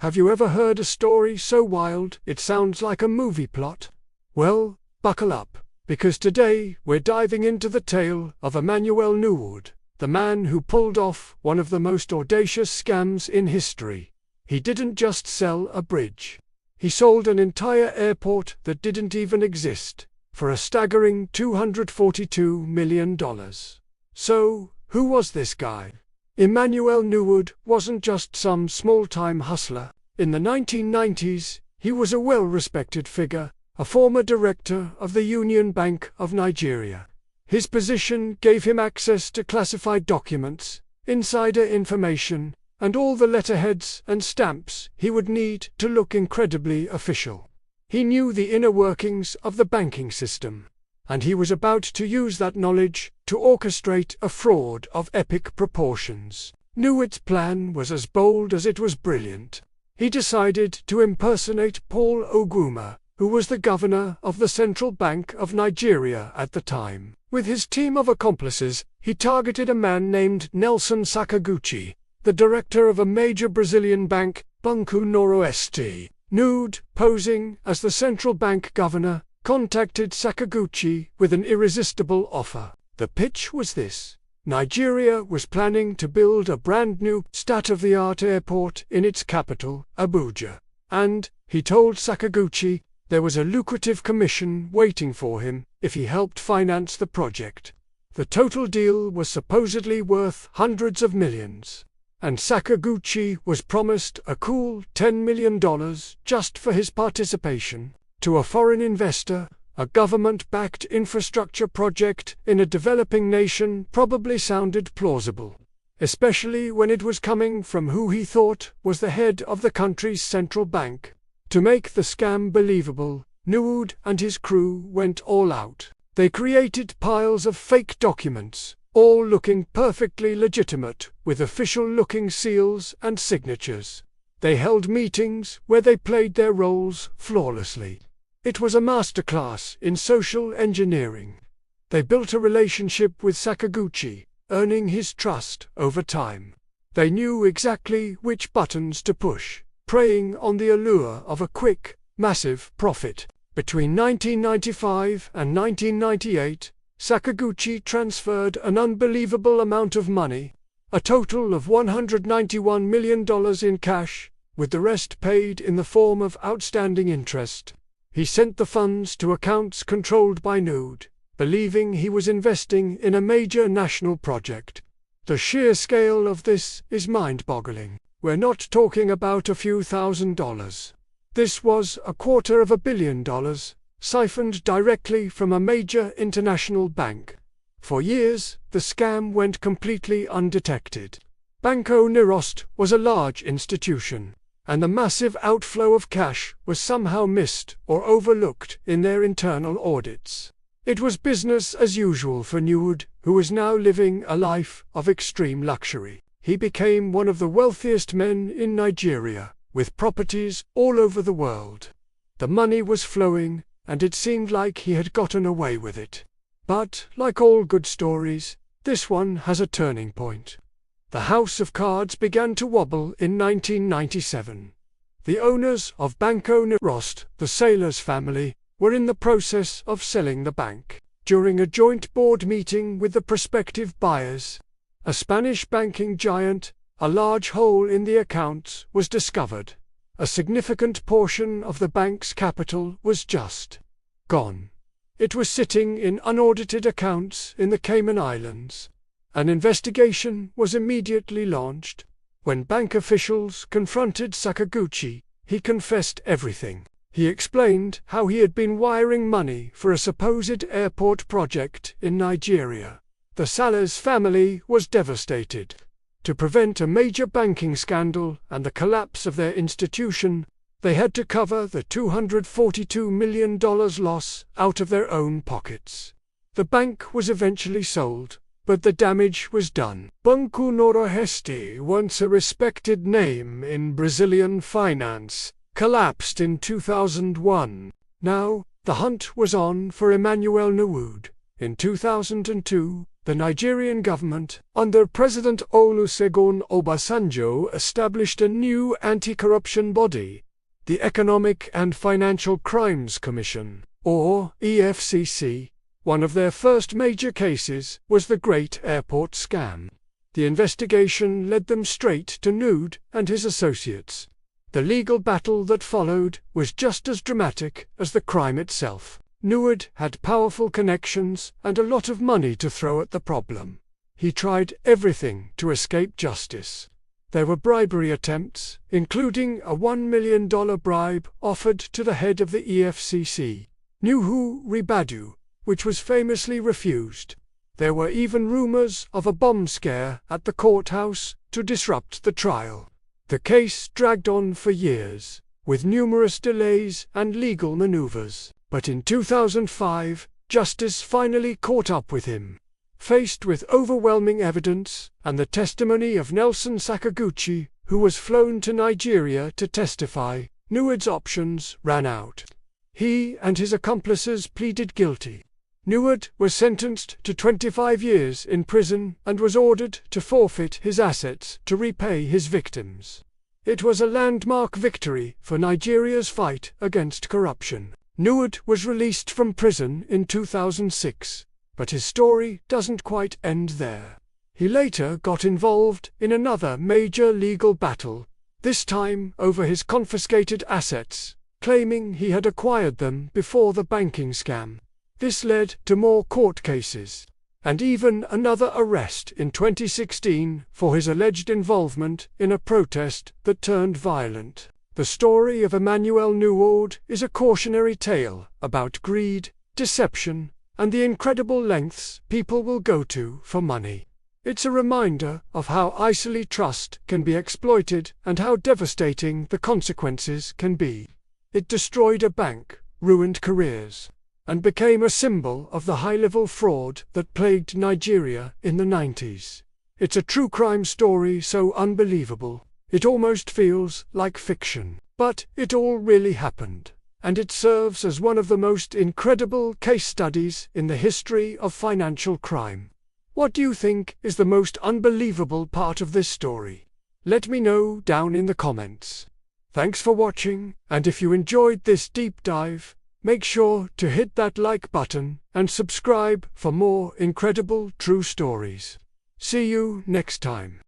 Have you ever heard a story so wild it sounds like a movie plot? Well, buckle up, because today we're diving into the tale of Emanuel Nwude, the man who pulled off one of the most audacious scams in history. He didn't just sell a bridge. He sold an entire airport that didn't even exist, for a staggering $242 million. So, who was this guy? Emanuel Nwude wasn't just some small-time hustler. In the 1990s, he was a well-respected figure, a former director of the Union Bank of Nigeria. His position gave him access to classified documents, insider information, and all the letterheads and stamps he would need to look incredibly official. He knew the inner workings of the banking system, and he was about to use that knowledge to orchestrate a fraud of epic proportions. Nwude's plan was as bold as it was brilliant. He decided to impersonate Paul Oguma, who was the governor of the Central Bank of Nigeria at the time. With his team of accomplices, he targeted a man named Nelson Sakaguchi, the director of a major Brazilian bank, Banco Noroeste. Nwude, posing as the central bank governor, contacted Sakaguchi with an irresistible offer. The pitch was this: Nigeria was planning to build a brand new, state-of-the-art airport in its capital, Abuja. And, he told Sakaguchi, there was a lucrative commission waiting for him if he helped finance the project. The total deal was supposedly worth hundreds of millions, and Sakaguchi was promised a cool $10 million just for his participation. To a foreign investor, a government-backed infrastructure project in a developing nation probably sounded plausible, especially when it was coming from who he thought was the head of the country's central bank. To make the scam believable, Nwude and his crew went all out. They created piles of fake documents, all looking perfectly legitimate, with official-looking seals and signatures. They held meetings where they played their roles flawlessly. It was a masterclass in social engineering. They built a relationship with Sakaguchi, earning his trust over time. They knew exactly which buttons to push, preying on the allure of a quick, massive profit. Between 1995 and 1998, Sakaguchi transferred an unbelievable amount of money, a total of $191 million in cash, with the rest paid in the form of outstanding interest. He sent the funds to accounts controlled by Nwude, believing he was investing in a major national project. The sheer scale of this is mind-boggling. We're not talking about a few $1,000s. This was $250 million, siphoned directly from a major international bank. For years, the scam went completely undetected. Banco Noroeste was a large institution, and the massive outflow of cash was somehow missed or overlooked in their internal audits. It was business as usual for Nwude, who was now living a life of extreme luxury. He became one of the wealthiest men in Nigeria, with properties all over the world. The money was flowing, and it seemed like he had gotten away with it. But, like all good stories, this one has a turning point. The house of cards began to wobble in 1997. The owners of Banco Noroeste, the Sailors family, were in the process of selling the bank. During a joint board meeting with the prospective buyers, a Spanish banking giant, a large hole in the accounts was discovered. A significant portion of the bank's capital was just gone. It was sitting in unaudited accounts in the Cayman Islands. An investigation was immediately launched. When bank officials confronted Sakaguchi, he confessed everything. He explained how he had been wiring money for a supposed airport project in Nigeria. The Sailors family was devastated. To prevent a major banking scandal and the collapse of their institution, they had to cover the $242 million loss out of their own pockets. The bank was eventually sold, but the damage was done. Banco Noroeste, once a respected name in Brazilian finance, collapsed in 2001. Now, the hunt was on for Emanuel Nwude. In 2002, The Nigerian government, under President Olusegun Obasanjo, established a new anti-corruption body, the Economic and Financial Crimes Commission, or EFCC. One of their first major cases was the Great Airport Scam. The investigation led them straight to Nwude and his associates. The legal battle that followed was just as dramatic as the crime itself. Nwude had powerful connections and a lot of money to throw at the problem. He tried everything to escape justice. There were bribery attempts, including a $1 million bribe offered to the head of the EFCC, Nuhu Ribadu, which was famously refused. There were even rumors of a bomb scare at the courthouse to disrupt the trial. The case dragged on for years, with numerous delays and legal maneuvers. But in 2005, justice finally caught up with him. Faced with overwhelming evidence and the testimony of Nelson Sakaguchi, who was flown to Nigeria to testify, Nwude's options ran out. He and his accomplices pleaded guilty. Nwude was sentenced to 25 years in prison and was ordered to forfeit his assets to repay his victims. It was a landmark victory for Nigeria's fight against corruption. Nwude was released from prison in 2006, but his story doesn't quite end there. He later got involved in another major legal battle, this time over his confiscated assets, claiming he had acquired them before the banking scam. This led to more court cases, and even another arrest in 2016 for his alleged involvement in a protest that turned violent. The story of Emanuel Nwude is a cautionary tale about greed, deception, and the incredible lengths people will go to for money. It's a reminder of how easily trust can be exploited and how devastating the consequences can be. It destroyed a bank, ruined careers, and became a symbol of the high-level fraud that plagued Nigeria in the 90s. It's a true crime story so unbelievable, it almost feels like fiction. But it all really happened, and it serves as one of the most incredible case studies in the history of financial crime. What do you think is the most unbelievable part of this story? Let me know down in the comments. Thanks for watching, and if you enjoyed this deep dive, make sure to hit that like button and subscribe for more incredible true stories. See you next time.